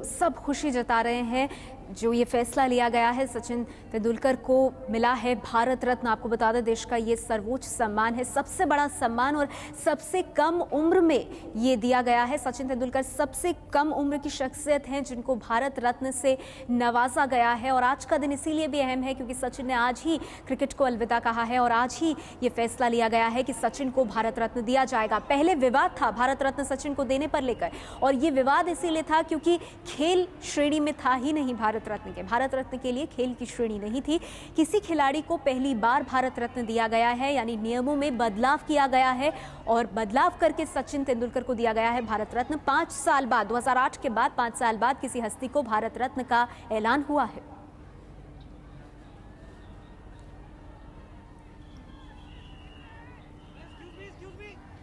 सब खुशी जता रहे हैं जो ये फैसला लिया गया है। सचिन तेंदुलकर को मिला है भारत रत्न। आपको बता दें देश का ये सर्वोच्च सम्मान है, सबसे बड़ा सम्मान और सबसे कम उम्र में ये दिया गया है। सचिन तेंदुलकर सबसे कम उम्र की शख्सियत हैं जिनको भारत रत्न से नवाजा गया है। और आज का दिन इसीलिए भी अहम है क्योंकि सचिन ने आज ही क्रिकेट को अलविदा कहा है और आज ही ये फैसला लिया गया है कि सचिन को भारत रत्न दिया जाएगा। पहले विवाद था भारत रत्न सचिन को देने पर लेकर, और ये विवाद इसीलिए था क्योंकि खेल श्रेणी में था ही नहीं भारत रत्न के लिए खेल की श्रेणी नहीं थी। किसी खिलाड़ी को पहली बार भारत रत्न दिया गया है, यानी नियमों में बदलाव किया गया है और बदलाव करके सचिन तेंदुलकर को दिया गया है भारत रत्न। 5 साल बाद 2008 के बाद 5 साल बाद किसी हस्ती को भारत रत्न का ऐलान हुआ है।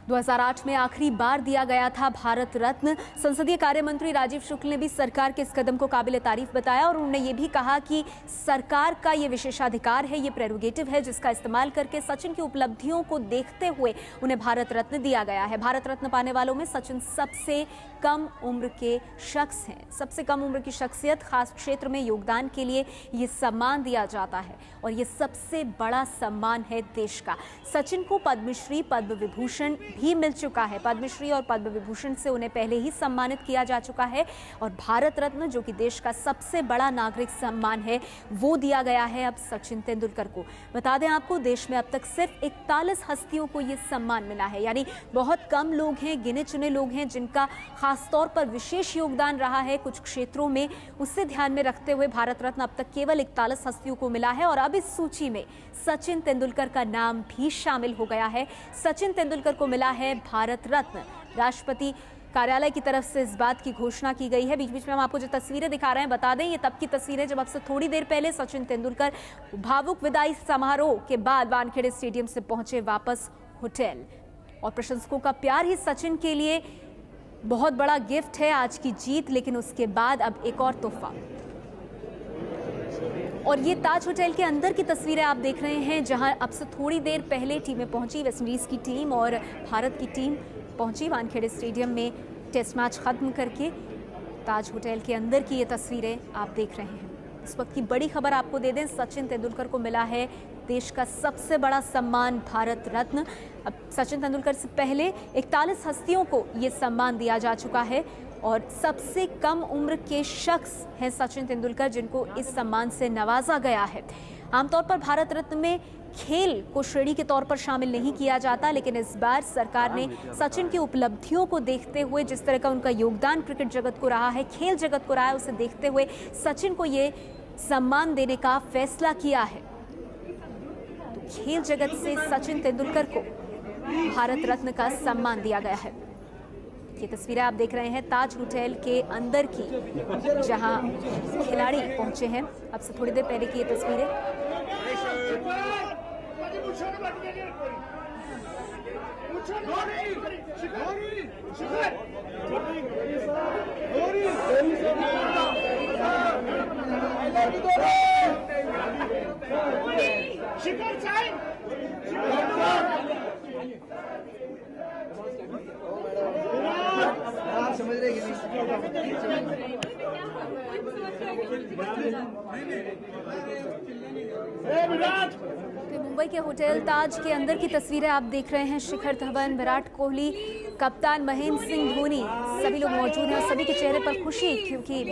2008 में आखिरी बार दिया गया था भारत रत्न। संसदीय कार्य मंत्री राजीव शुक्ल ने भी सरकार के इस कदम को काबिल तारीफ बताया और उन्होंने ये भी कहा कि सरकार का ये विशेषाधिकार है, ये प्रेरोगेटिव है जिसका इस्तेमाल करके सचिन की उपलब्धियों को देखते हुए उन्हें भारत रत्न दिया गया है। भारत रत्न पाने वालों में सचिन सबसे कम उम्र के शख्स हैं। सबसे कम उम्र की शख्सियत, खास क्षेत्र में योगदान के लिए ये सम्मान दिया जाता है और ये सबसे बड़ा सम्मान है देश का। सचिन को पद्मश्री, पद्म विभूषण भी मिल चुका है। पद्मश्री और पद्म विभूषण से उन्हें पहले ही सम्मानित किया जा चुका है और भारत रत्न जो कि देश का सबसे बड़ा नागरिक सम्मान है वो दिया गया है अब सचिन तेंदुलकर को। बता दें आपको, देश में अब तक सिर्फ 41 हस्तियों को ये सम्मान मिला है, यानी बहुत कम लोग हैं, गिने चुने लोग हैं जिनका खासतौर पर विशेष योगदान रहा है कुछ क्षेत्रों में। उससे ध्यान में रखते हुए भारत रत्न अब तक केवल 41 हस्तियों को मिला है और अब इस सूची में सचिन तेंदुलकर का नाम भी शामिल हो गया है। सचिन तेंदुलकर को मिला है भारत रत्न। राष्ट्रपति कार्यालय की तरफ से इस बात की घोषणा की गई है। बीच बीच में हम आपको जो तस्वीरें दिखा रहे हैं, बता दें ये तब की तस्वीरें जब अब से थोड़ी देर पहले सचिन तेंदुलकर भावुक विदाई समारोह के बाद वानखेड़े स्टेडियम से पहुंचे वापस होटल। और प्रशंसकों का प्यार ही सचिन के लिए बहुत बड़ा गिफ्ट है आज की जीत, लेकिन उसके बाद अब एक और तोहफा। और ये ताज होटल के अंदर की तस्वीरें आप देख रहे हैं जहां अब से थोड़ी देर पहले टीमें पहुंची, वेस्टइंडीज की टीम और भारत की टीम पहुंची वानखेड़े स्टेडियम में टेस्ट मैच खत्म करके। ताज होटल के अंदर की ये तस्वीरें आप देख रहे हैं। इस वक्त की बड़ी खबर आपको दे दें, सचिन तेंदुलकर को मिला है देश का सबसे बड़ा सम्मान भारत रत्न। अब सचिन तेंदुलकर से पहले 41 हस्तियों को ये सम्मान दिया जा चुका है और सबसे कम उम्र के शख्स हैं सचिन तेंदुलकर जिनको इस सम्मान से नवाजा गया है। आमतौर पर भारत रत्न में खेल को श्रेणी के तौर पर शामिल नहीं किया जाता, लेकिन इस बार सरकार ने सचिन की उपलब्धियों को देखते हुए, जिस तरह का उनका योगदान क्रिकेट जगत को रहा है, खेल जगत को रहा है, उसे देखते हुए सचिन को ये सम्मान देने का फैसला किया है। तो खेल जगत से सचिन तेंदुलकर को भारत रत्न का सम्मान दिया गया है। ये तस्वीरें आप देख रहे हैं ताज होटल के अंदर की, जहां खिलाड़ी पहुंचे हैं। अब से थोड़ी देर पहले की ये तस्वीरें। समझ रहे मुंबई के होटल ताज के अंदर की तस्वीरें आप देख रहे हैं। शिखर धवन, विराट कोहली, कप्तान महेंद्र सिंह धोनी, सभी लोग मौजूद हैं और सभी के चेहरे पर खुशी, क्योंकि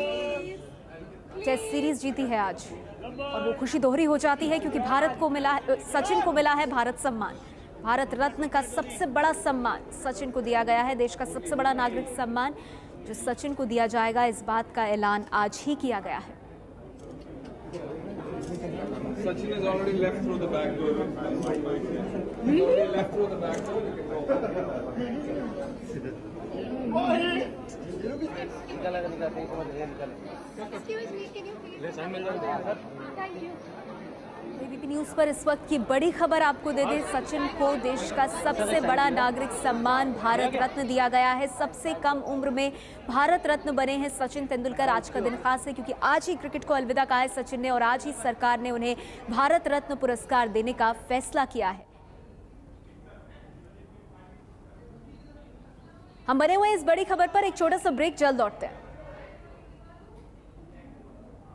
टेस्ट सीरीज जीती है आज और वो खुशी दोहरी हो जाती है क्योंकि भारत को मिला, सचिन को मिला है भारत सम्मान। भारत रत्न का सबसे बड़ा सम्मान सचिन को दिया गया है। देश का सबसे बड़ा नागरिक सम्मान जो सचिन को दिया जाएगा, इस बात का ऐलान आज ही किया गया है। Sachin has already left through the back door. He's already left through the back door. Excuse me, can you please? Thank you. ABP news पर इस वक्त की बड़ी खबर आपको दे दें, सचिन को देश का सबसे बड़ा नागरिक सम्मान भारत रत्न दिया गया है। सबसे कम उम्र में भारत रत्न बने हैं सचिन तेंदुलकर। आज का दिन खास है क्योंकि आज ही क्रिकेट को अलविदा कहा है सचिन ने और आज ही सरकार ने उन्हें भारत रत्न पुरस्कार देने का फैसला किया है। हम बने हुए इस बड़ी खबर पर एक छोटा सा ब्रेक, जल्द लौटते हैं।